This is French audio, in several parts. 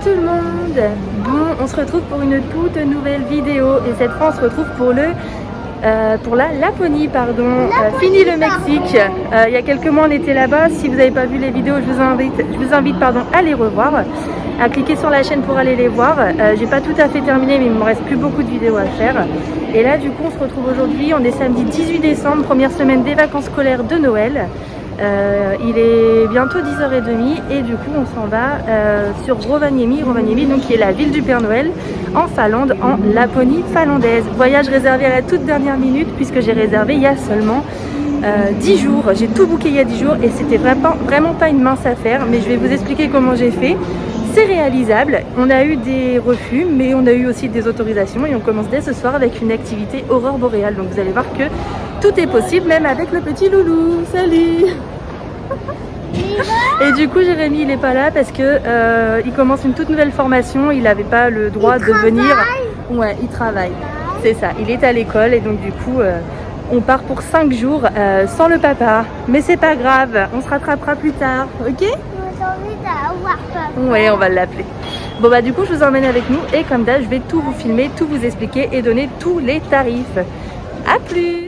tout le monde. Bon, on se retrouve pour une toute nouvelle vidéo et cette fois on se retrouve pour la Laponie, pardon. Fini le Mexique. Il y a quelques mois on était là-bas. Si vous n'avez pas vu les vidéos, je vous invite à les revoir, à cliquer sur la chaîne pour aller les voir. J'ai pas tout à fait terminé mais il me reste plus beaucoup de vidéos à faire. Et là du coup on se retrouve aujourd'hui, on est samedi 18 décembre, première semaine des vacances scolaires de Noël. Il est bientôt 10h30 et du coup on s'en va sur Rovaniemi, donc qui est la ville du Père Noël en Finlande, en Laponie finlandaise. Voyage réservé à la toute dernière minute puisque j'ai réservé il y a seulement 10 jours. J'ai tout booké il y a 10 jours et c'était vraiment pas une mince affaire, mais je vais vous expliquer comment j'ai fait. C'est réalisable, on a eu des refus mais on a eu aussi des autorisations et on commence dès ce soir avec une activité aurore boréale. Donc vous allez voir que tout est possible même avec le petit loulou. Salut. Et du coup Jérémy il est pas là parce que il commence une toute nouvelle formation, il n'avait pas le droit de venir. Ouais, il travaille, c'est ça, il est à l'école et donc du coup on part pour 5 jours sans le papa. Mais c'est pas grave, on se rattrapera plus tard, ok? Ouais, on va l'appeler. Bon bah du coup je vous emmène avec nous et comme d'hab je vais tout vous filmer, tout vous expliquer et donner tous les tarifs. A plus.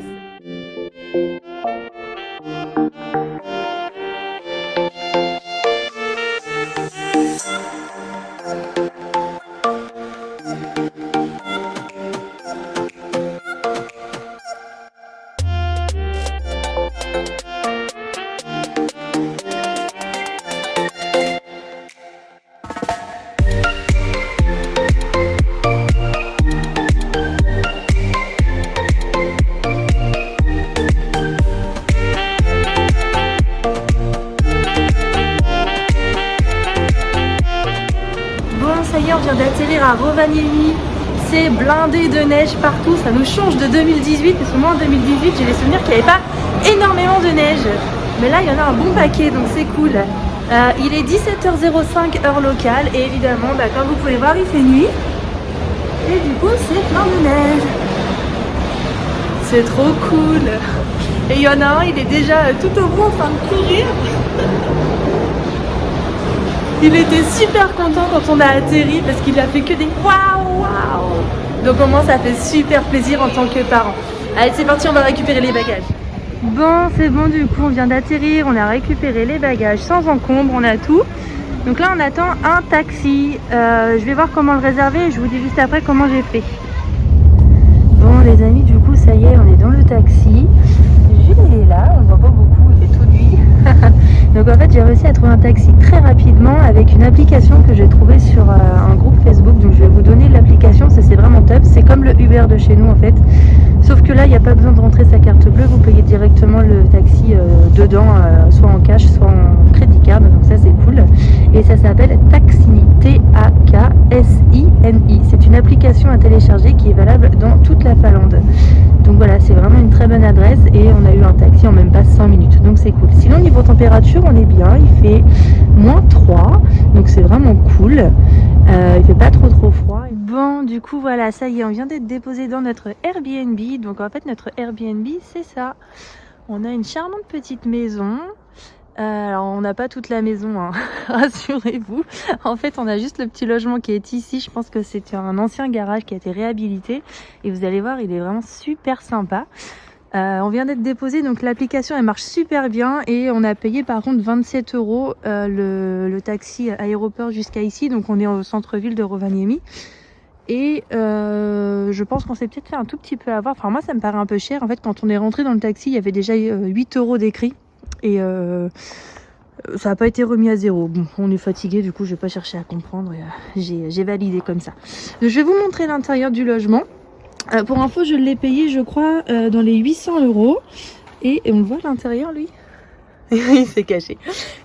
Ça y est, on vient d'atterrir à Rovaniemi. C'est blindé de neige partout. Ça nous change de 2018. Parce que moi en 2018, j'ai les souvenirs qu'il n'y avait pas énormément de neige. Mais là, il y en a un bon paquet, donc c'est cool. Il est 17h05 heure locale. Et évidemment, comme vous pouvez voir, il fait nuit. Et du coup, c'est plein de neige. C'est trop cool. Et il y en a un, il est déjà tout au bout en train de courir. Il était super content quand on a atterri parce qu'il a fait que des waouh waouh. Donc au moins ça fait super plaisir en tant que parent. Allez c'est parti, on va récupérer les bagages. Bon c'est bon, du coup on vient d'atterrir, on a récupéré les bagages sans encombre, on a tout. Donc là on attend un taxi. Je vais voir comment le réserver et je vous dis juste après comment j'ai fait. Bon les amis, du coup ça y est, on est dans le taxi. Jules est là, on voit pas beaucoup, il fait tout nuit. Donc en fait j'ai réussi à trouver un taxi très rapidement avec une application que j'ai trouvée sur un groupe Facebook. Donc je vais vous donner l'application, ça c'est vraiment top. C'est comme le Uber de chez nous en fait. Sauf que là il n'y a pas besoin de rentrer sa carte bleue, vous payez directement le taxi dedans, soit en cash, soit en crédit card. Donc ça c'est cool. Et ça s'appelle Taksini, Taksini. C'est une application à télécharger qui est valable dans toute la Finlande. Donc voilà, c'est vraiment une très bonne adresse et on a eu un taxi en même pas 100 minutes, donc c'est cool. Sinon niveau température on est bien, il fait -3, donc c'est vraiment cool. Il fait pas trop froid. Bon du coup voilà, ça y est, on vient d'être déposé dans notre Airbnb. Donc en fait notre Airbnb c'est ça. On a une charmante petite maison. Alors on n'a pas toute la maison, hein. Rassurez-vous. En fait on a juste le petit logement qui est ici. Je pense que c'est un ancien garage qui a été réhabilité. Et vous allez voir, il est vraiment super sympa. On vient d'être déposé, donc l'application elle marche super bien. Et on a payé par contre 27 € le taxi aéroport jusqu'à ici. Donc on est au centre-ville de Rovaniemi. Et je pense qu'on s'est peut-être fait un tout petit peu avoir. Enfin moi ça me paraît un peu cher. En fait quand on est rentré dans le taxi, il y avait déjà 8 € d'écrit. Et ça n'a pas été remis à zéro. Bon, on est fatigué, du coup je vais pas chercher à comprendre. J'ai validé comme ça. Je vais vous montrer l'intérieur du logement. Pour info, je l'ai payé, je crois, dans les 800 €. Et on voit l'intérieur, lui. Il s'est caché.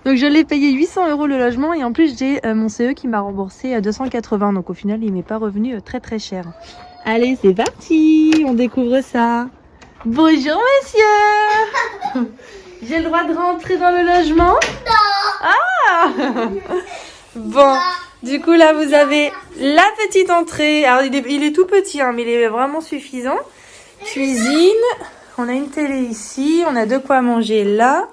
Donc je l'ai payé 800 € le logement. Et en plus, j'ai mon CE qui m'a remboursé à 280. Donc au final, il m'est pas revenu très cher. Allez, c'est parti. On découvre ça. Bonjour, monsieur. J'ai le droit de rentrer dans le logement? Non. Ah. Bon, du coup là vous avez la petite entrée. Alors il est tout petit hein, mais il est vraiment suffisant. Cuisine, on a une télé ici, on a de quoi manger là.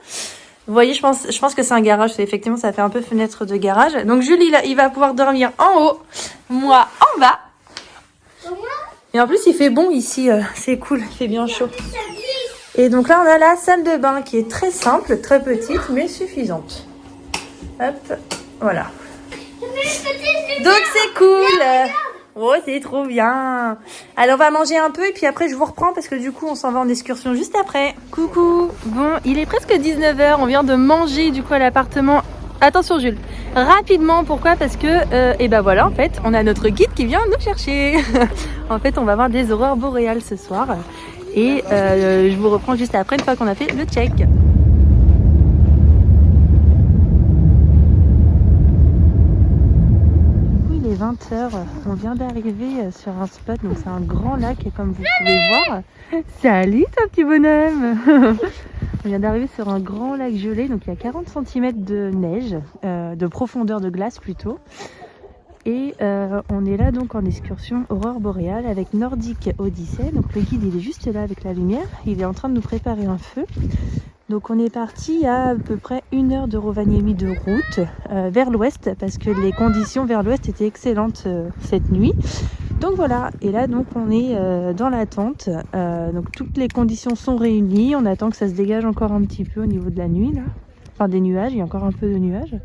Vous voyez, je pense que c'est un garage. Effectivement, ça fait un peu fenêtre de garage. Donc Jules, il va pouvoir dormir en haut, moi en bas. Et en plus, il fait bon ici. C'est cool, il fait bien chaud. Et donc là, on a la salle de bain qui est très simple, très petite, mais suffisante. Hop, voilà. Donc c'est cool. Oh, c'est trop bien. Alors on va manger un peu et puis après je vous reprends parce que du coup on s'en va en excursion juste après. Coucou. Bon, il est presque 19h, on vient de manger du coup à l'appartement. Attention Jules, rapidement, pourquoi? Parce que, et ben voilà, en fait, on a notre guide qui vient nous chercher. En fait, on va voir des aurores boréales ce soir. Et je vous reprends juste après une fois qu'on a fait le check. Il est 20h, on vient d'arriver sur un spot, donc c'est un grand lac comme vous pouvez voir. Salut ton petit bonhomme. On vient d'arriver sur un grand lac gelé, donc il y a 40 cm de neige, de profondeur de glace plutôt. Et on est là donc en excursion aurore boréale avec Nordic Odyssey. Donc le guide il est juste là avec la lumière, il est en train de nous préparer un feu. Donc on est parti à peu près 1 heure de Rovaniemi de route vers l'ouest parce que les conditions vers l'ouest étaient excellentes cette nuit. Donc voilà, et là donc on est dans la tente, donc toutes les conditions sont réunies, on attend que ça se dégage encore un petit peu au niveau de la nuit là, enfin des nuages, il y a encore un peu de nuages.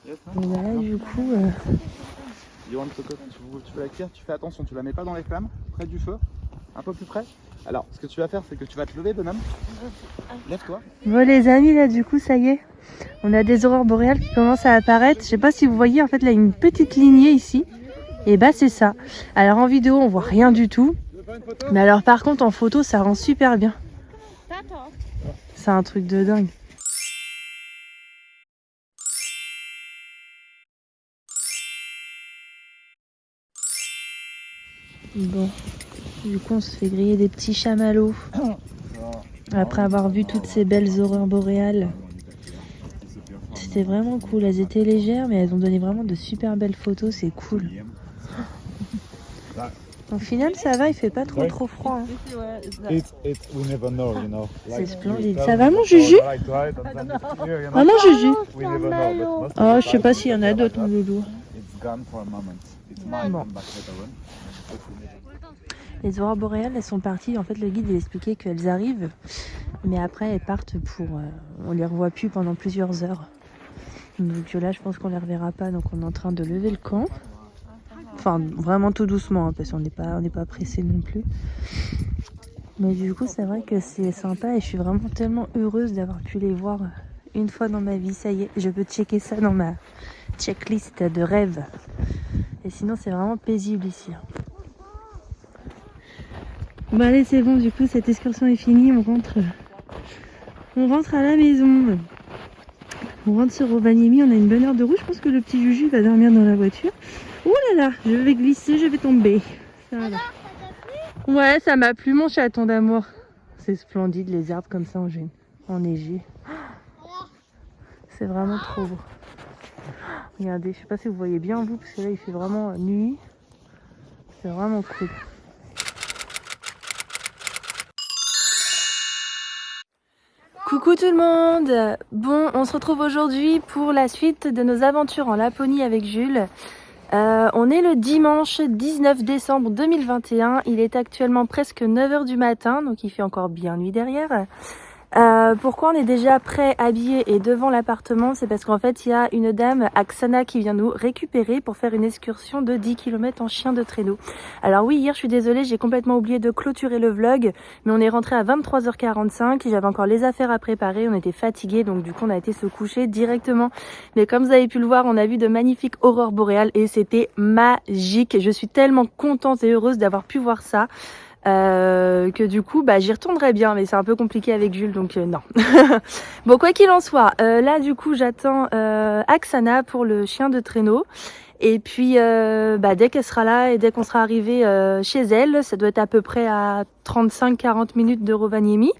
Et là du coup... Tu veux la cuire, tu fais attention, tu la mets pas dans les flammes, près du feu, un peu plus près. Alors, ce que tu vas faire, c'est que tu vas te lever, bonhomme. Lève-toi. Bon les amis, là du coup, ça y est. On a des aurores boréales qui commencent à apparaître. Je sais pas si vous voyez, en fait, là, une petite lignée ici. Et bah, c'est ça. Alors, en vidéo, on voit rien du tout. Mais alors, par contre, en photo, ça rend super bien. C'est un truc de dingue. Bon, du coup, on se fait griller des petits chamallows. Après avoir vu toutes ces belles aurores boréales. C'était vraiment cool. Elles étaient légères, mais elles ont donné vraiment de super belles photos. C'est cool. Au final, ça va, il fait pas trop froid. Hein. C'est splendide. Ça va, mon Juju? Ah non, Juju. Oh, je sais pas s'il y en a d'autres, mon loulou. Bon. Les aurores boréales, elles sont parties. En fait, le guide il expliquait qu'elles arrivent, mais après, elles partent pour... on les revoit plus pendant plusieurs heures. Donc là, je pense qu'on les reverra pas. Donc, on est en train de lever le camp. Enfin, vraiment tout doucement, hein, parce qu'on n'est pas pressé non plus. Mais du coup, c'est vrai que c'est sympa et je suis vraiment tellement heureuse d'avoir pu les voir une fois dans ma vie. Ça y est, je peux checker ça dans ma checklist de rêve. Et sinon, c'est vraiment paisible ici. Bon allez, c'est bon, du coup, cette excursion est finie. On rentre à la maison. On rentre sur Rovaniemi, on a une bonne heure de route. Je pense que le petit Juju va dormir dans la voiture. Oh là là, je vais glisser, je vais tomber. Ça va. Ouais, ça m'a plu mon chaton d'amour. C'est splendide les arbres comme ça enneigés. C'est vraiment trop beau. Regardez, je sais pas si vous voyez bien vous, parce que là il fait vraiment nuit. C'est vraiment cool. Coucou tout le monde. Bon, on se retrouve aujourd'hui pour la suite de nos aventures en Laponie avec Jules. On est le dimanche 19 décembre 2021. Il est actuellement presque 9h du matin, donc il fait encore bien nuit derrière. Pourquoi on est déjà prêt, habillé et devant l'appartement? C'est parce qu'en fait il y a une dame, Aksana, qui vient nous récupérer pour faire une excursion de 10 km en chien de traîneau. Alors oui, hier je suis désolée, j'ai complètement oublié de clôturer le vlog, mais on est rentré à 23h45, j'avais encore les affaires à préparer, on était fatigués, donc du coup on a été se coucher directement. Mais comme vous avez pu le voir, on a vu de magnifiques aurores boréales et c'était magique. Je suis tellement contente et heureuse d'avoir pu voir ça. Que du coup j'y retournerai bien, mais c'est un peu compliqué avec Jules, donc non. Bon, quoi qu'il en soit, là du coup j'attends Aksana pour le chien de traîneau, et puis dès qu'elle sera là et dès qu'on sera arrivé chez elle, ça doit être à peu près à 35-40 minutes de Rovaniemi,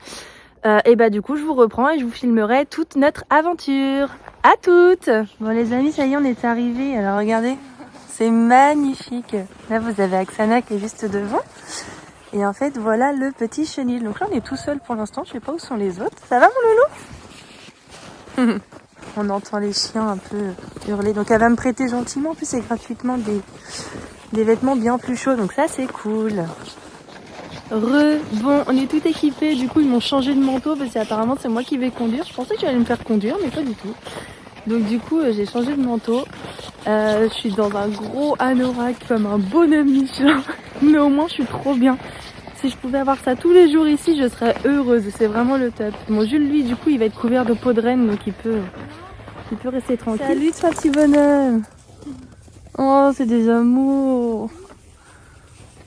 et du coup je vous reprends et je vous filmerai toute notre aventure. À toutes. Bon les amis, ça y est, on est arrivés. Alors regardez, C'est magnifique. Là, vous avez Aksana qui est juste devant. Et en fait, voilà le petit chenil. Donc là, on est tout seul pour l'instant. Je sais pas où sont les autres. Ça va, mon loulou? On entend les chiens un peu hurler. Donc elle va me prêter gentiment, en plus c'est gratuitement des vêtements bien plus chauds. Donc ça c'est cool. Bon, on est tout équipés. Du coup ils m'ont changé de manteau parce qu'apparemment c'est moi qui vais conduire. Je pensais que j'allais me faire conduire mais pas du tout. Donc du coup j'ai changé de manteau. Je suis dans un gros anorak comme un bonhomme Michelin. Mais au moins je suis trop bien. Si je pouvais avoir ça tous les jours ici, je serais heureuse. C'est vraiment le top. Mon Jules, lui, du coup, il va être couvert de peau de reine, donc il peut rester tranquille. Salut, toi, petit bonhomme. Oh, c'est des amours.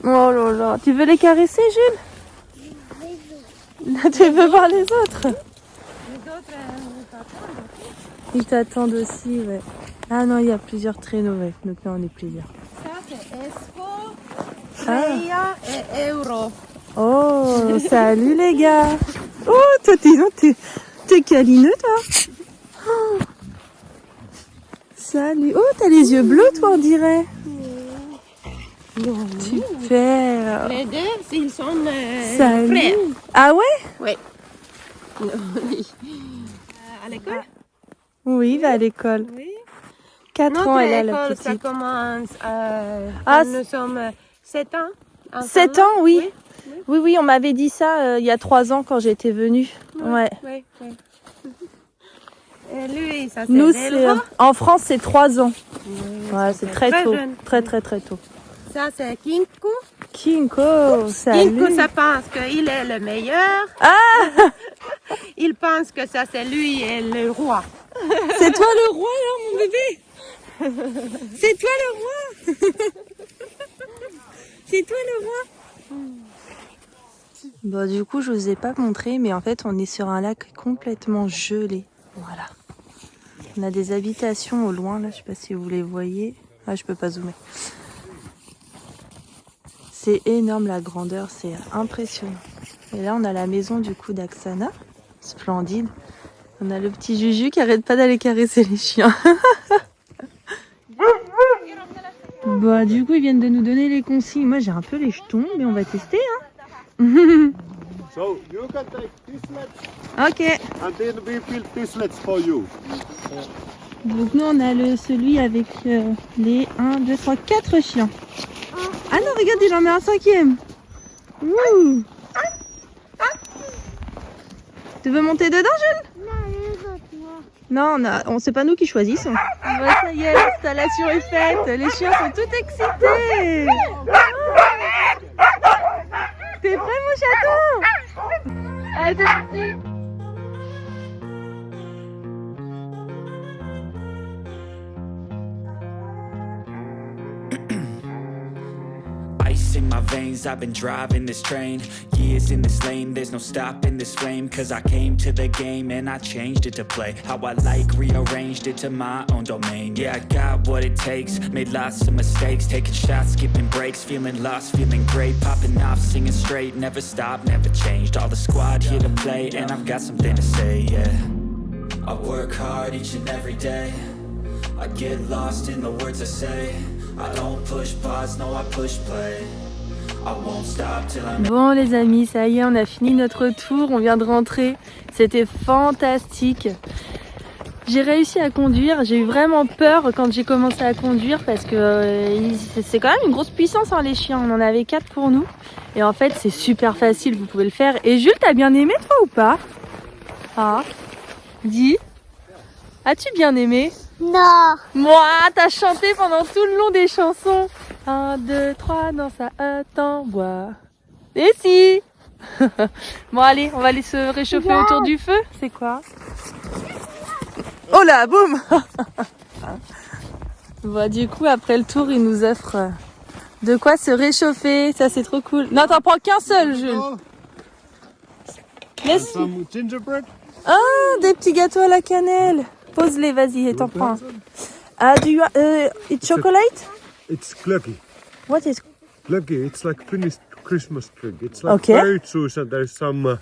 Oh là là. Tu veux les caresser, Jules? Là, tu veux voir les autres? Les autres, Ils t'attendent aussi, ouais. Ah non, il y a plusieurs traîneaux, ouais. Donc là, on est plusieurs. ça c'est Esco, Freya et Euro. Oh, salut les gars. Oh, toi, t'es câlineux, toi. Oh. Salut. Oh, t'as les yeux bleus, toi, on dirait. Super. Les deux, ils sont Salut. frères. Ah ouais? Oui. À l'école? Oui, il va à l'école. Oui. 4 Notre ans, elle a la école, ça petite. commence Ah, quand nous sommes 7 ans. 7 ans, oui. Oui. Oui, on m'avait dit ça il y a 3 ans quand j'étais venue. Ouais. Oui, oui. Et lui, ça c'est Nous, c'est Velho. en France, c'est 3 ans. Oui, Ouais, ça, c'est très tôt. jeune. Très tôt. Ça c'est Kinko. Kinko, salut. Kinko, ça pense qu'il est le meilleur. Ah, Il pense que ça c'est lui et le roi. c'est toi le roi, là, mon bébé. C'est toi le roi. C'est toi le roi. Bon, du coup, je vous ai pas montré, mais en fait, on est sur un lac complètement gelé. Voilà. On a des habitations au loin, là, je sais pas si vous les voyez. Ah, je peux pas zoomer. C'est énorme la grandeur, c'est impressionnant. Et là, on a la maison du coup d'Aksana. Splendide. On a le petit Juju qui arrête pas d'aller caresser les chiens. Bah, du coup, ils viennent de nous donner les consignes. Moi, j'ai un peu les jetons, mais on va tester, hein. So you can take this sled Ok. and then we build this sled for you. Donc nous, on a celui avec les 1, 2, 3, 4 chiens. Ah non, regarde, il en met un 5e. Wouh. Tu veux monter dedans, Jules? Non, c'est pas nous qui choisissons. Bah, ça y est, l'installation est faite. Les chiens sont tout excités. T'es prêt, mon chaton? Allez, c'est parti. Ice in my veins, I've been driving this train. Years in this lane, there's no stopping this flame. Cause I came to the game and I changed it to play how I like, rearranged it to my own domain. Yeah, I got what it takes, made lots of mistakes, taking shots, skipping breaks, feeling lost, feeling great, popping off, singing straight, never stopped, never changed. All the squad here to play and I've got something to say, yeah. I work hard each and every day, I get lost in the words I say. I don't push pause, no I push play. I won't stop till I'm... Bon les amis, ça y est, on a fini notre tour, on vient de rentrer. C'était fantastique. J'ai réussi à conduire, j'ai eu vraiment peur quand j'ai commencé à conduire parce que c'est quand même une grosse puissance hein, les chiens. On en avait 4 pour nous. Et en fait c'est super facile, vous pouvez le faire. Et Jules, t'as bien aimé toi ou pas? Ah, dis, as-tu bien aimé? Non. Moi, t'as chanté pendant tout le long des chansons. 1, 2, 3, dans sa hotte en bois. Et si. Bon allez, on va aller se réchauffer autour du feu. C'est quoi? Oh là, boum. Bon, du coup, après le tour, il nous offre de quoi se réchauffer. Ça, c'est trop cool. Non, t'en prends qu'un seul, Jules. Laisse. Some gingerbread. Ah, des petits gâteaux à la cannelle. Pose-les, vas-y, et t'en prends. Ah, it's chocolate? It's glöggi. What is? Glöggi, it's like Finnish Christmas drink. It's like Okay. berry juice and there's some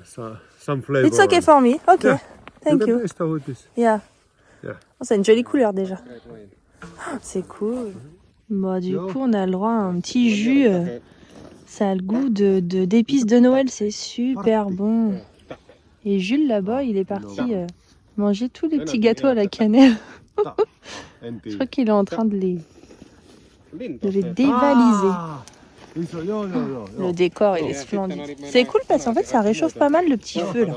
flavor. It's okay on it. for me. Okay. Yeah. Thank You you. can taste how it is. Yeah. Yeah. Oh, c'est une jolie couleur déjà. C'est cool. Bon, du coup, on a le droit à un petit jus. Ça a le goût d'épices de Noël, c'est super bon. Et Jules, là-bas, il est parti manger tous les petits gâteaux à la cannelle. Je crois qu'il est en train de les dévaliser. Le décor, il est splendide. C'est cool parce qu'en fait, ça réchauffe pas mal le petit feu, là.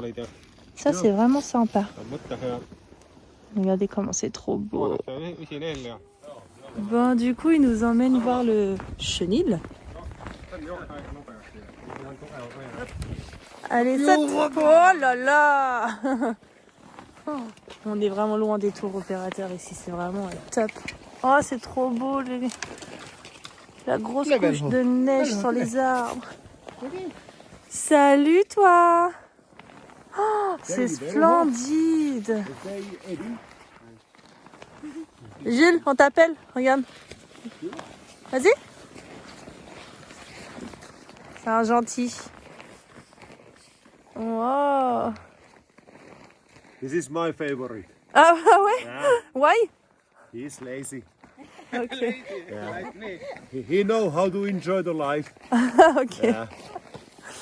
Ça, c'est vraiment sympa. Regardez comment c'est trop beau. Bon, du coup, il nous emmène voir le chenil. Allez, ça... Oh là là. On est vraiment loin des tours opérateurs ici, c'est vraiment top. Oh, c'est trop beau, la grosse couche de neige sur les arbres. Salut, toi. Oh, c'est splendide. Jules, on t'appelle, regarde. Vas-y. C'est un gentil. Wow. This is my favorite. Ah ouais? Yeah. Why? He is lazy. Ok. Yeah. He know how to enjoy the life. Ok. Yeah.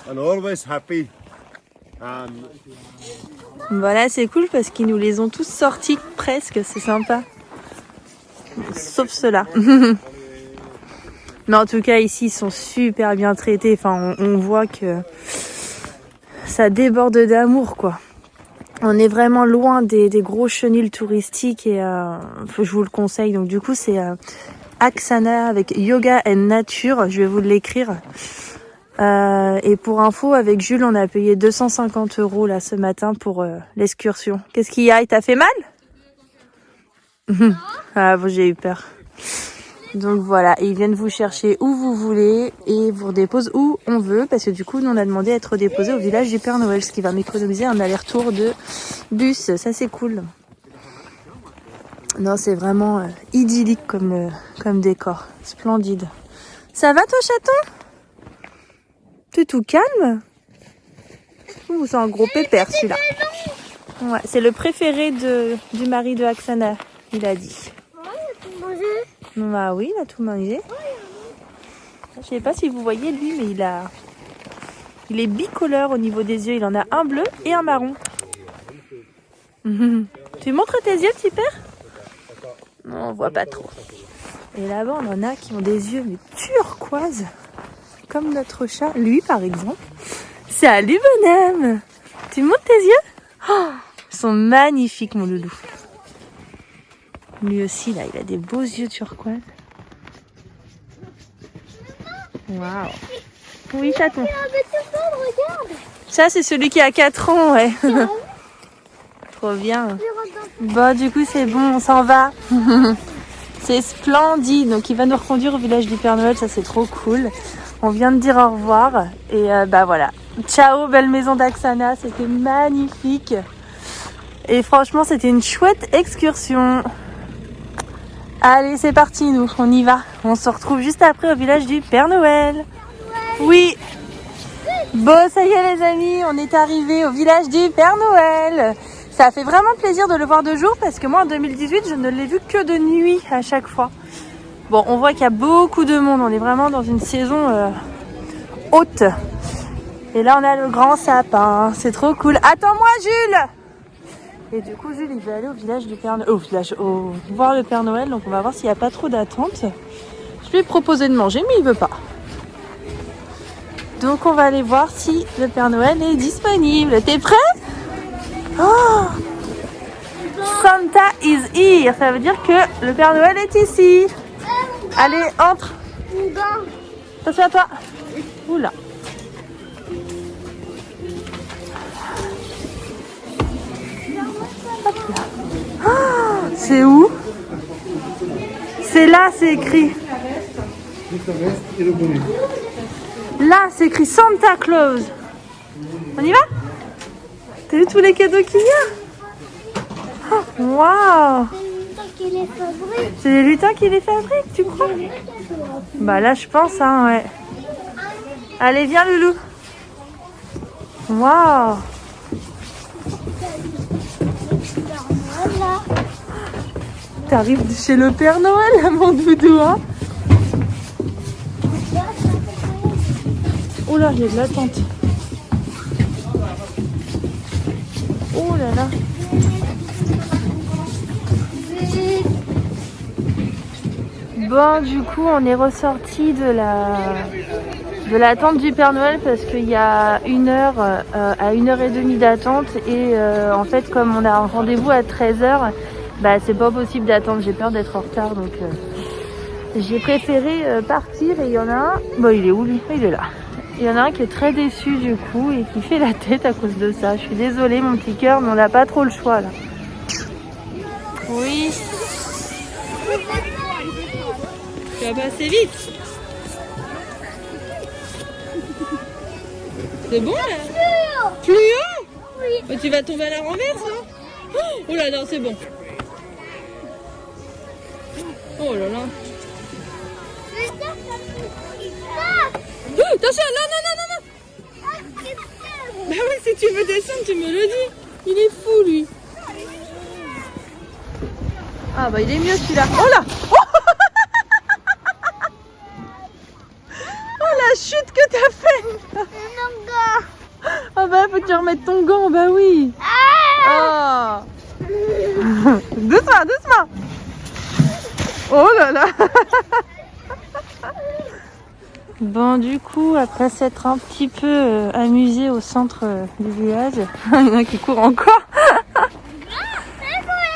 And always happy. And Voilà, c'est cool parce qu'ils nous les ont tous sortis presque, c'est sympa. Sauf ceux-là. Mais en tout cas, ici, ils sont super bien traités. Enfin, on voit que ça déborde d'amour, quoi. On est vraiment loin des gros chenils touristiques et je vous le conseille. Donc du coup, c'est Aksana avec Yoga and Nature. Je vais vous l'écrire. Et pour info, avec Jules, on a payé 250 € là ce matin pour l'excursion. Qu'est-ce qu'il y a? Il t'a fait mal? Ah bon, j'ai eu peur. Donc voilà, ils viennent vous chercher où vous voulez et vous redéposent où on veut. Parce que du coup, nous on a demandé à être déposé au village du Père Noël, ce qui va m'économiser un aller-retour de bus. Ça c'est cool. Non, c'est vraiment idyllique comme décor. Splendide. Ça va toi, chaton? T'es tout calme? Ouh, c'est un gros pépère celui-là. Ouais, c'est le préféré du mari de Aksana, il a dit. Bah oui, il a tout mangé. Je sais pas si vous voyez lui, mais il est bicolore au niveau des yeux. Il en a un bleu et un marron. Tu montres tes yeux, petit père? Non, on voit pas trop. Et là-bas, on en a qui ont des yeux mais turquoise, comme notre chat. Lui, par exemple. Salut, bonhomme. Tu montres tes yeux? Oh, ils sont magnifiques, mon loulou. Lui aussi, là, il a des beaux yeux turquoise. Waouh. Oui, chaton. Ça, c'est celui qui a 4 ans, ouais. Trop bien. Bon, du coup, c'est bon, on s'en va. C'est splendide. Donc, il va nous reconduire au village du Père Noël. Ça, c'est trop cool. On vient de dire au revoir. Et bah voilà. Ciao, belle maison d'Aksana. C'était magnifique. Et franchement, c'était une chouette excursion. Allez, c'est parti, nous, on y va. On se retrouve juste après au village du Père Noël. Oui. Bon, ça y est les amis, on est arrivé au village du Père Noël. Ça a fait vraiment plaisir de le voir de jour parce que moi en 2018, je ne l'ai vu que de nuit à chaque fois. Bon, on voit qu'il y a beaucoup de monde, on est vraiment dans une saison haute. Et là, on a le grand sapin, c'est trop cool. Attends-moi, Jules! Et du coup, Jules, il va aller au village du Père Noël, voir le Père Noël. Donc, on va voir s'il n'y a pas trop d'attente. Je lui ai proposé de manger, mais il veut pas. Donc, on va aller voir si le Père Noël est disponible. T'es prêt? Oh! Santa is here. Ça veut dire que le Père Noël est ici. Allez, entre. Attention à toi. Oula. Oh, c'est où? C'est là, c'est écrit. Là, c'est écrit Santa Claus. On y va? T'as vu tous les cadeaux qu'il y a? Oh, waouh! C'est les lutins qui les fabriquent, tu crois? Bah là, je pense, hein, ouais. Allez, viens, Loulou. Waouh! t'arrives chez le Père Noël, mon doudou, hein. Oh là, il y a de l'attente. Oh là là. Bon, du coup, on est ressorti de la tente du Père Noël parce qu'il y a 1 heure à 1h30 d'attente et en fait, comme on a un rendez-vous à 13h, bah c'est pas possible d'attendre. J'ai peur d'être en retard, donc j'ai préféré partir. Et il y en a un. Bon, il est où lui? Il est là. Il y en a un qui est très déçu du coup et qui fait la tête à cause de ça. Je suis désolée, mon petit cœur, mais on n'a pas trop le choix là. Oui. Tu vas passer vite. C'est bon là? Plus haut? Oui. Mais tu vas tomber à la renverse, hein? Oh là là, c'est bon. Oh là là. Oh, attention, non. Bah oui, si tu veux descendre, tu me le dis. Il est fou lui. Ah bah il est mieux celui-là. Oh là. La chute que t'as fait. Ah bah faut que tu remettes ton gant, bah oui. Oh. Doucement. Oh là là. Bon, du coup, après s'être un petit peu amusé au centre du village, il y en a qui courent encore.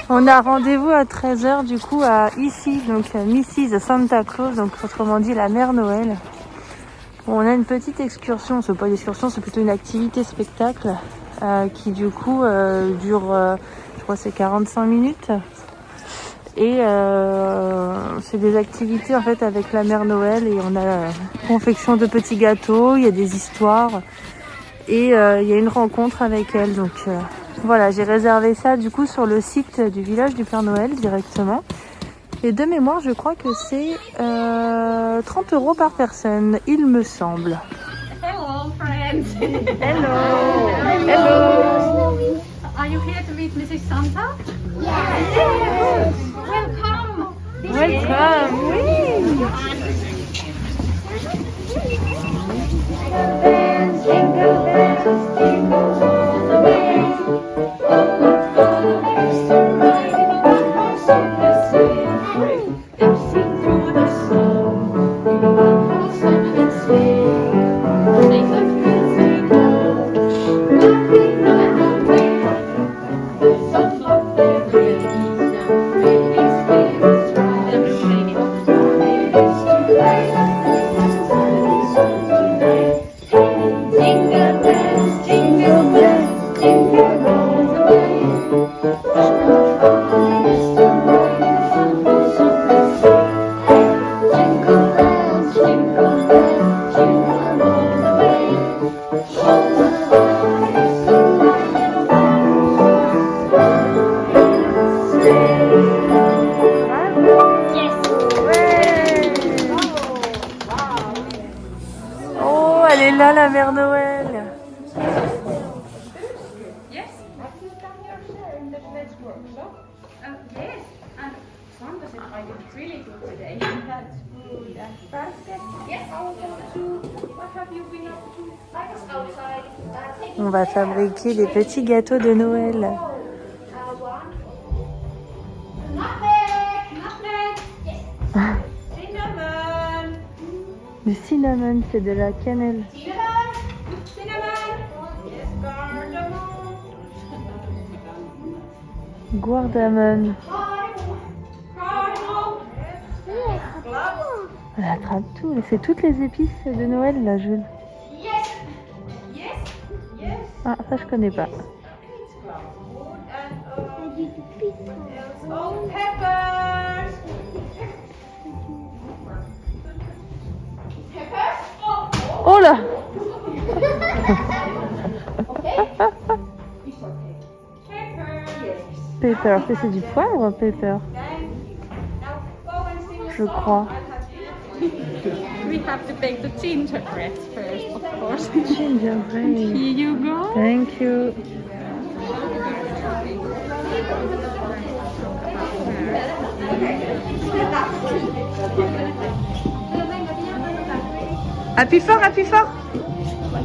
On a rendez-vous à 13h du coup à ici, donc Mrs. Santa Claus, donc autrement dit la Mère Noël. Bon, on a une petite excursion, c'est pas une excursion, c'est plutôt une activité spectacle qui du coup dure, je crois c'est 45 minutes. Et c'est des activités en fait avec la Mère Noël et on a confection de petits gâteaux, il y a des histoires et il y a une rencontre avec elle. Donc voilà, j'ai réservé ça du coup sur le site du village du Père Noël directement. Et de mémoire, je crois que c'est 30 € par personne, il me semble. Hello, friends. Hello. Hello. Are you here to meet Mrs. Santa? Yes. Welcome. Welcome. Oui. Elle est là, la Mère Noël. Yes. Have you done your share in the next workshop? Yes. And Santa said I did really good today. That's good. And basket. Yes. I will go to. What have you been up to? I was outside. On va fabriquer des petits gâteaux de Noël. Cinnamon. Du cinnamon, c'est de la cannelle. Cinnamon. Yes, cardamom. Guardamon. Cardamom. Elle attrape tout. C'est toutes les épices de Noël, là, Jules. Yes. Yes. Yes. Ah, ça, je connais pas. Oh, peppers. Peppers? Oh, Oh là. pepper. Yes. Pepper. C'est du poivre, pepper, je crois. We have to bake the gingerbread first, of course. Gingerbread. Here you go. Thank you. Appuie fort, appuie fort.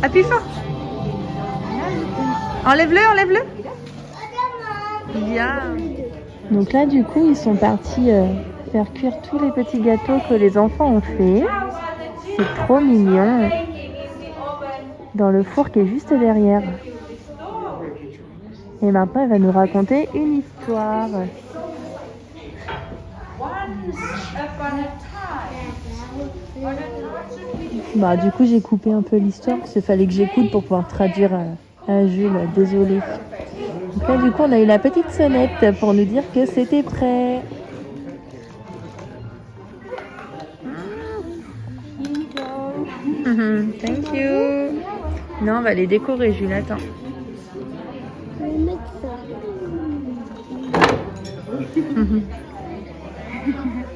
Appuie fort. Enlève-le, enlève-le. Bien. Donc là, du coup, ils sont partis faire cuire tous les petits gâteaux que les enfants ont fait. C'est trop mignon. Dans le four qui est juste derrière. Et maintenant, elle va nous raconter une histoire. Bah, du coup, j'ai coupé un peu l'histoire parce qu'il fallait que j'écoute pour pouvoir traduire à Jules. Désolée. Donc là, du coup, on a eu la petite sonnette pour nous dire que c'était prêt. Thank you. Non, on va les décorer, Jules. Attends.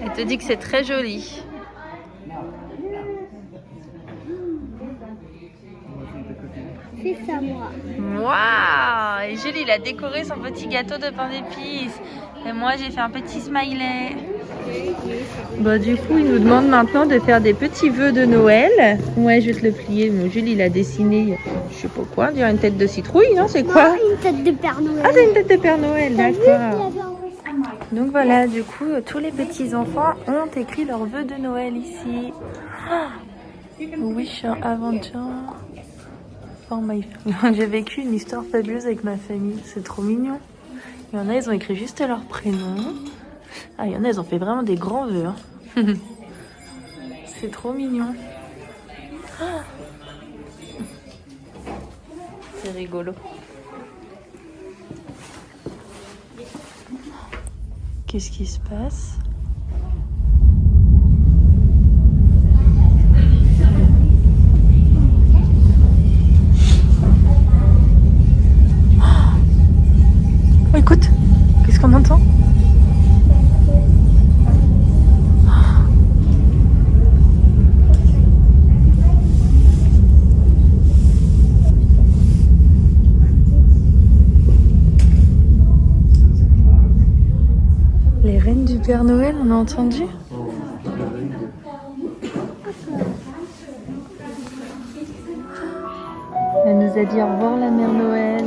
Elle te dit que c'est très joli. C'est ça, moi. Waouh! Et Jules, il a décoré son petit gâteau de pain d'épices. Et moi, j'ai fait un petit smiley. Bah, du coup, il nous demande maintenant de faire des petits vœux de Noël. Ouais, je vais te le plier. Bon, Jules, il a dessiné, je sais pas quoi, dire une tête de citrouille, non? C'est quoi? Une tête de Père Noël. Ah, c'est une tête de Père Noël, d'accord. Donc voilà, du coup, tous les petits-enfants ont écrit leurs vœux de Noël ici. Wish Adventure for my family. J'ai vécu une histoire fabuleuse avec ma famille, c'est trop mignon. Il y en a, ils ont écrit juste leur prénom. Ah, il y en a, ils ont fait vraiment des grands vœux. Hein. C'est trop mignon. C'est rigolo. Qu'est-ce qui se passe? Oh, écoute, qu'est-ce qu'on entend? Les reines du Père Noël, on a entendu? Elle nous a dit au revoir la mère Noël.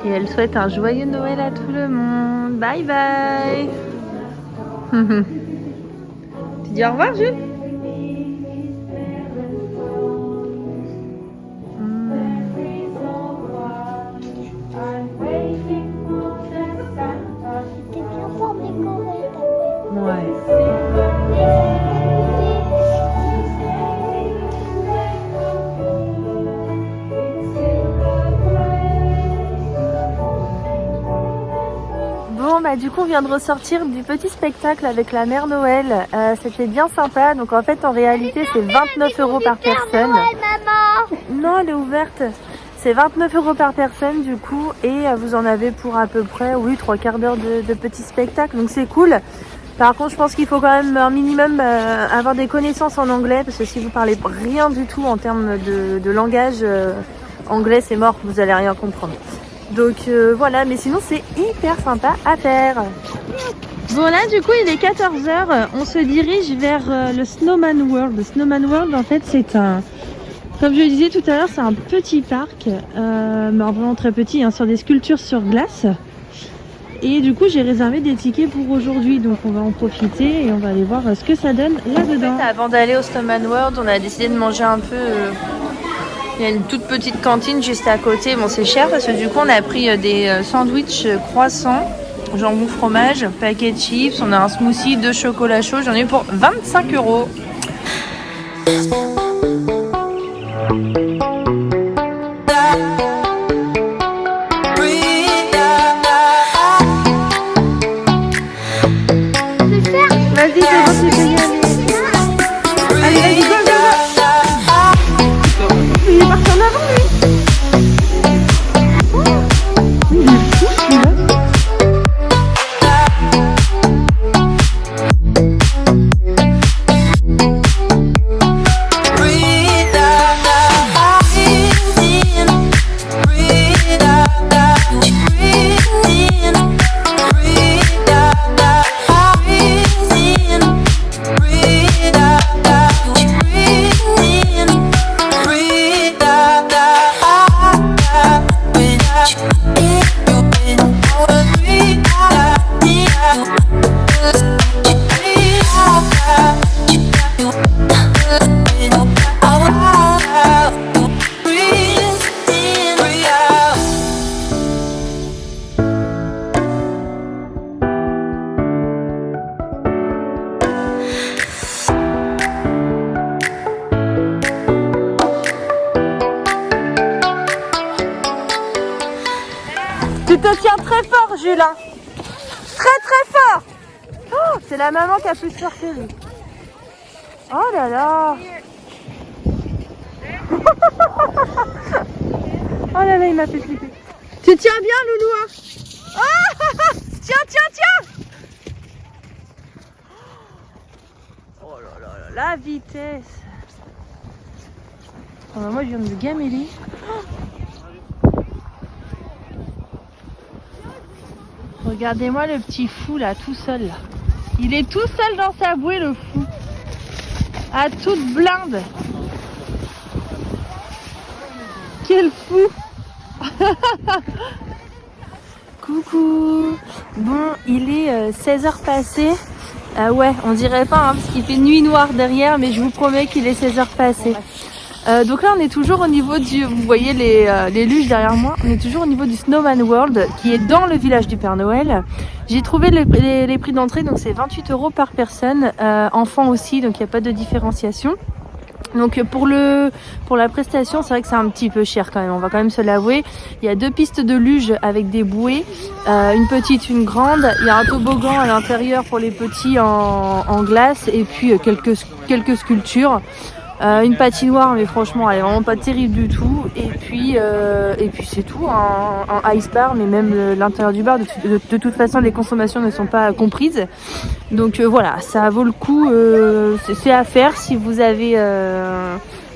Et elle souhaite un joyeux Noël à tout le monde. Bye bye. Tu dis au revoir, Jules? T'es bien fort décoré. Ouais. Bon, bah du coup on vient de ressortir du petit spectacle avec la mère Noël. C'était bien sympa. Donc en fait en réalité c'est 29 € par personne. Maman. Non, elle est ouverte. C'est 29 € par personne du coup. Et vous en avez pour à peu près, oui, 3/4 d'heure de petit spectacle. Donc c'est cool. Par contre je pense qu'il faut quand même un minimum avoir des connaissances en anglais. Parce que si vous parlez rien du tout en termes de langage anglais, c'est mort, vous allez rien comprendre. Donc voilà, mais sinon c'est hyper sympa à faire. Bon là du coup il est 14 h, on se dirige vers le Snowman World. Le Snowman World en fait c'est un, comme je le disais tout à l'heure, c'est un petit parc, mais vraiment très petit, hein, sur des sculptures sur glace. Et du coup j'ai réservé des tickets pour aujourd'hui, donc on va en profiter et on va aller voir ce que ça donne là-dedans. En fait, avant d'aller au Snowman World, on a décidé de manger un peu... Il y a une toute petite cantine juste à côté. Bon, c'est cher parce que du coup, on a pris des sandwichs croissants, jambon fromage, paquet de chips. On a un smoothie, 2 chocolats chauds. J'en ai eu pour 25 €. Vas-y, c'est bon, tu peux y aller. Allez, vas-y, go, go, go. Il est parti en avant, lui. Il est fou, celui-là. fort, Jules. Hein. Très très fort. Oh, c'est la maman qui a plus peur que lui. Oh là là. Oh là là, il m'a fait flipper. Tu tiens bien, Loulou, hein. Oh, tiens, tiens, tiens. Oh là là là, la vitesse. Oh, moi, je viens de Gamélie. Regardez-moi le petit fou là, tout seul là. Il est tout seul dans sa bouée, le fou. À toute blinde. Quel fou. Coucou. Bon, il est 16h passées. Ouais, on dirait pas hein, parce qu'il fait nuit noire derrière, mais je vous promets qu'il est 16h passées. Donc là on est toujours au niveau du, vous voyez les luges derrière moi, on est toujours au niveau du Snowman World qui est dans le village du Père Noël. J'ai trouvé les prix d'entrée, donc c'est 28 € par personne, enfants aussi, donc il n'y a pas de différenciation. Donc pour la prestation, c'est vrai que c'est un petit peu cher quand même, on va quand même se l'avouer. Il y a 2 pistes de luge avec des bouées, une petite, une grande. Il y a un toboggan à l'intérieur pour les petits en glace et puis quelques sculptures. Une patinoire, mais franchement elle est vraiment pas terrible du tout. Et puis c'est tout, un ice bar, mais même l'intérieur du bar, de toute façon les consommations ne sont pas comprises. Donc voilà, ça vaut le coup, c'est à faire si vous avez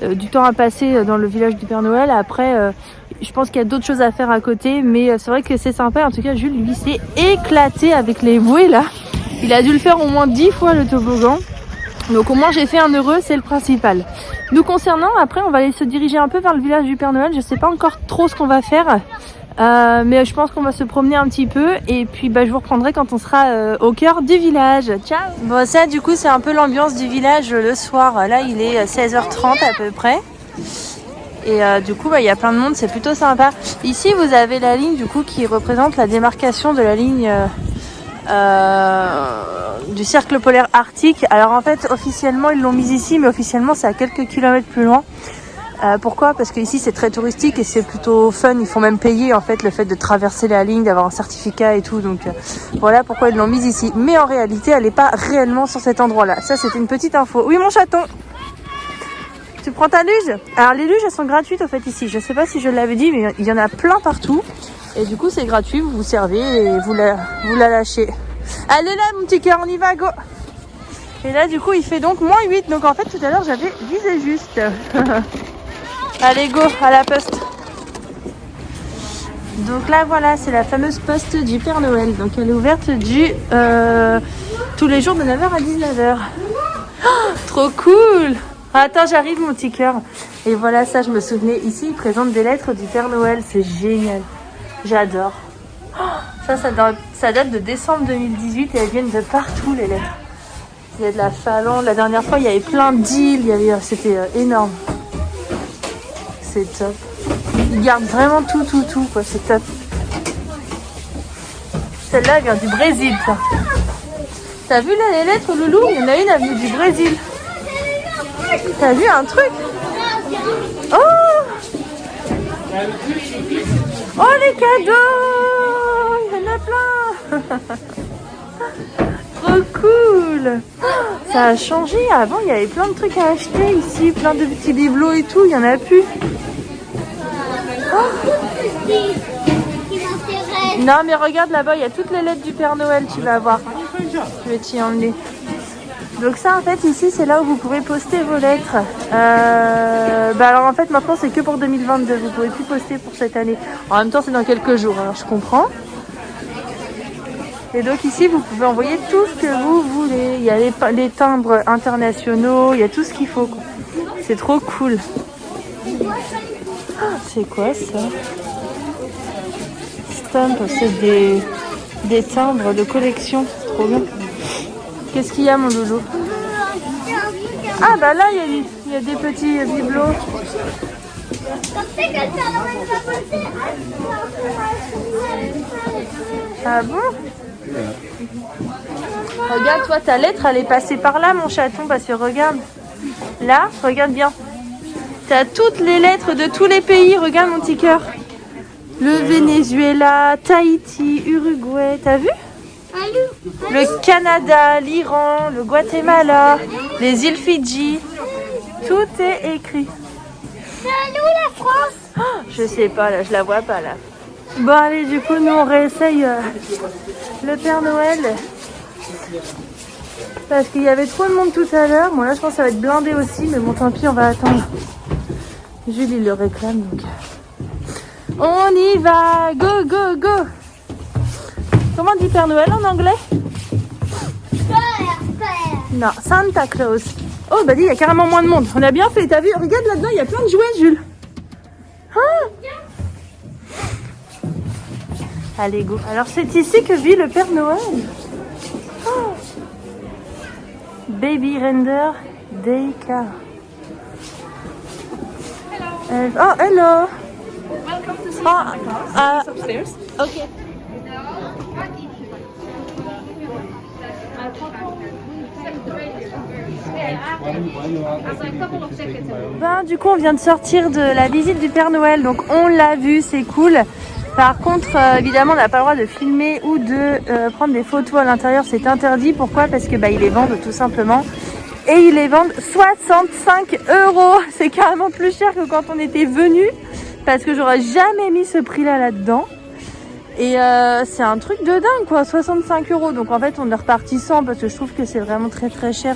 du temps à passer dans le village du Père Noël. Après, je pense qu'il y a d'autres choses à faire à côté, mais c'est vrai que c'est sympa. En tout cas, Jules, lui, s'est éclaté avec les bouées là. Il a dû le faire au moins 10 fois le toboggan. Donc au moins j'ai fait un heureux, c'est le principal. Nous concernant, après on va aller se diriger un peu vers le village du Père Noël. Je sais pas encore trop ce qu'on va faire, mais je pense qu'on va se promener un petit peu. Et puis je vous reprendrai quand on sera au cœur du village. Ciao. Bon, ça du coup c'est un peu l'ambiance du village le soir. Là il est 16h30 à peu près. Et du coup il y a plein de monde, c'est plutôt sympa. Ici vous avez la ligne du coup qui représente la démarcation de la ligne du cercle polaire arctique. Alors en fait officiellement ils l'ont mise ici, mais officiellement c'est à quelques kilomètres plus loin. Pourquoi? Parce que ici c'est très touristique et c'est plutôt fun. Ils font même payer en fait le fait de traverser la ligne, d'avoir un certificat et tout. Donc voilà pourquoi ils l'ont mise ici. Mais en réalité elle n'est pas réellement sur cet endroit là. Ça c'était une petite info. Oui mon chaton, tu prends ta luge? Alors les luges elles sont gratuites au fait ici. Je sais pas si je l'avais dit, mais il y en a plein partout. Et du coup c'est gratuit, vous vous servez et vous la lâchez. Allez là mon petit cœur, on y va, go. Et là du coup il fait donc moins 8. Donc en fait tout à l'heure j'avais visé juste. Allez go, à la poste. Donc là voilà, c'est la fameuse poste du Père Noël. Donc elle est ouverte tous les jours de 9h à 19h. Oh, trop cool. Attends, j'arrive mon petit cœur. Et voilà, ça je me souvenais. Ici ils présentent des lettres du Père Noël. C'est génial. J'adore. Oh, ça date de décembre 2018 et elles viennent de partout les lettres. Il y a de la Finlande. La dernière fois il y avait plein d'îles. C'était énorme. C'est top. Ils gardent vraiment tout quoi. C'est top. Celle-là elle vient du Brésil ça. T'as vu là les lettres Loulou? Il y en a une, elle vient du Brésil. T'as vu un truc? Oh! Oh les cadeaux! Il y en a plein! Trop cool! Ça a changé, avant il y avait plein de trucs à acheter ici, plein de petits bibelots et tout, il n'y en a plus. Oh. Non mais regarde là-bas, il y a toutes les lettres du Père Noël, tu vas voir. Je vais t'y emmener. Donc ça en fait ici c'est là où vous pouvez poster vos lettres. Alors en fait maintenant c'est que pour 2022, vous pouvez plus poster pour cette année. En même temps c'est dans quelques jours, alors je comprends. Et donc ici vous pouvez envoyer tout ce que vous voulez. Il y a les timbres internationaux, il y a tout ce qu'il faut. C'est trop cool. C'est quoi ça? Stamp, c'est des timbres de collection. Trop bien. Qu'est-ce qu'il y a mon loulou? Ah bah là il y a des petits bibelots. Ah bon? Regarde toi ta lettre elle est passée par là mon chaton, parce que regarde. Là, regarde bien. T'as toutes les lettres de tous les pays, regarde mon petit cœur. le Venezuela, Tahiti, Uruguay, t'as vu? Le Canada, l'Iran, le Guatemala, les îles Fidji, tout est écrit. La France. Oh, je sais pas là, je la vois pas là. Bon allez, du coup nous on réessaye le Père Noël. Parce qu'il y avait trop de monde tout à l'heure. Bon là je pense que ça va être blindé aussi, mais bon tant pis, on va attendre. Jules il le réclame donc. On y va, go go go. Comment on dit Père Noël en anglais? Non, Santa Claus. Oh bah dis, il y a carrément moins de monde. On a bien fait, t'as vu? Regarde là-dedans, il y a plein de jouets, Jules. Ah, allez, go. Alors c'est ici que vit le Père Noël. Oh. Baby Render Daycare. Oh, hello. Welcome to see Santa Claus. It's upstairs. Ok. Ben, du coup, on vient de sortir de la visite du Père Noël, donc on l'a vu, c'est cool. Par contre, évidemment, on n'a pas le droit de filmer ou de prendre des photos à l'intérieur, c'est interdit. Pourquoi? Parce que ils les vendent tout simplement. Et ils les vendent 65 €. C'est carrément plus cher que quand on était venu, parce que j'aurais jamais mis ce prix-là là-dedans. Et c'est un truc de dingue quoi, 65 €. Donc en fait on est reparti sans parce que je trouve que c'est vraiment très très cher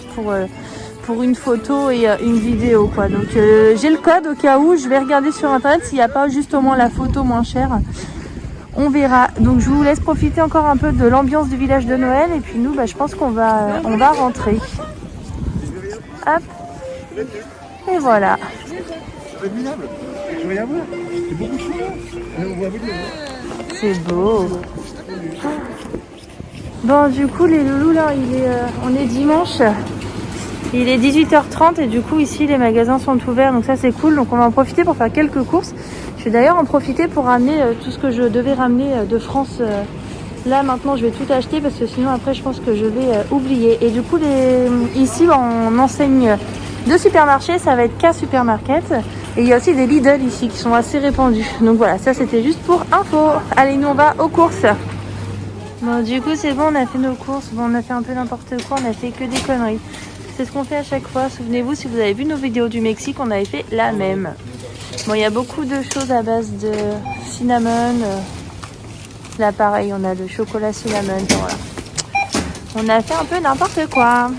pour une photo et une vidéo quoi. Donc j'ai le code au cas où, je vais regarder sur internet s'il n'y a pas juste au moins la photo moins chère. On verra. Donc je vous laisse profiter encore un peu de l'ambiance du village de Noël et puis nous je pense qu'on va rentrer. Hop. Et voilà. C'est admirable. Je vais y avoir. C'est beaucoup de choses. On voit venir. C'est beau. Bon du coup les loulous là on est dimanche. Il est 18h30 et du coup ici les magasins sont ouverts donc ça c'est cool. Donc on va en profiter pour faire quelques courses. Je vais d'ailleurs en profiter pour ramener tout ce que je devais ramener de France. Là maintenant je vais tout acheter parce que sinon après je pense que je vais oublier. Et du coup ici en enseigne de supermarché ça va être K Supermarket. Et il y a aussi des Lidl ici qui sont assez répandus. Donc voilà, ça c'était juste pour info. Allez, nous on va aux courses. Bon, du coup c'est bon, on a fait nos courses. Bon, on a fait un peu n'importe quoi, on a fait que des conneries. C'est ce qu'on fait à chaque fois. Souvenez-vous, si vous avez vu nos vidéos du Mexique, on avait fait la même. Bon, il y a beaucoup de choses à base de cinnamon. Là pareil, on a le chocolat cinnamon. Voilà. On a fait un peu n'importe quoi.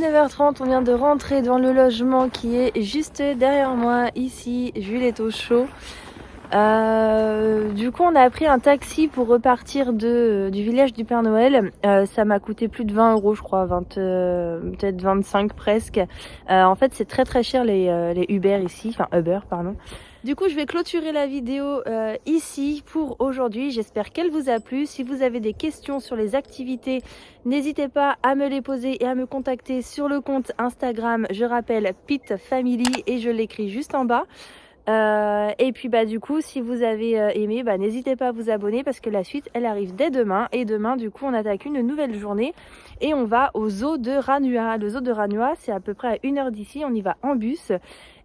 19h30, on vient de rentrer dans le logement qui est juste derrière moi, ici. Jules est au chaud. Du coup, on a pris un taxi pour repartir du village du Père Noël. Ça m'a coûté plus de 20 €, je crois, peut-être 25 presque. En fait, c'est très très cher les Uber ici, enfin Uber, pardon. Du coup, je vais clôturer la vidéo ici pour aujourd'hui. J'espère qu'elle vous a plu. Si vous avez des questions sur les activités, n'hésitez pas à me les poser et à me contacter sur le compte Instagram. Je rappelle Pit Family et je l'écris juste en bas. Et puis du coup, si vous avez aimé, n'hésitez pas à vous abonner parce que la suite, elle arrive dès demain. Et demain, du coup, on attaque une nouvelle journée et on va au zoo de Ranua. Le zoo de Ranua, c'est à peu près à 1 heure d'ici. On y va en bus.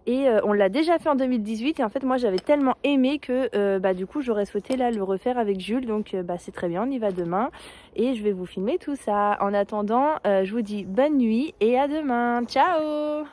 Et on l'a déjà fait en 2018 et en fait moi j'avais tellement aimé que du coup j'aurais souhaité là le refaire avec Jules. Donc c'est très bien, on y va demain et je vais vous filmer tout ça. En attendant, je vous dis bonne nuit et à demain. Ciao.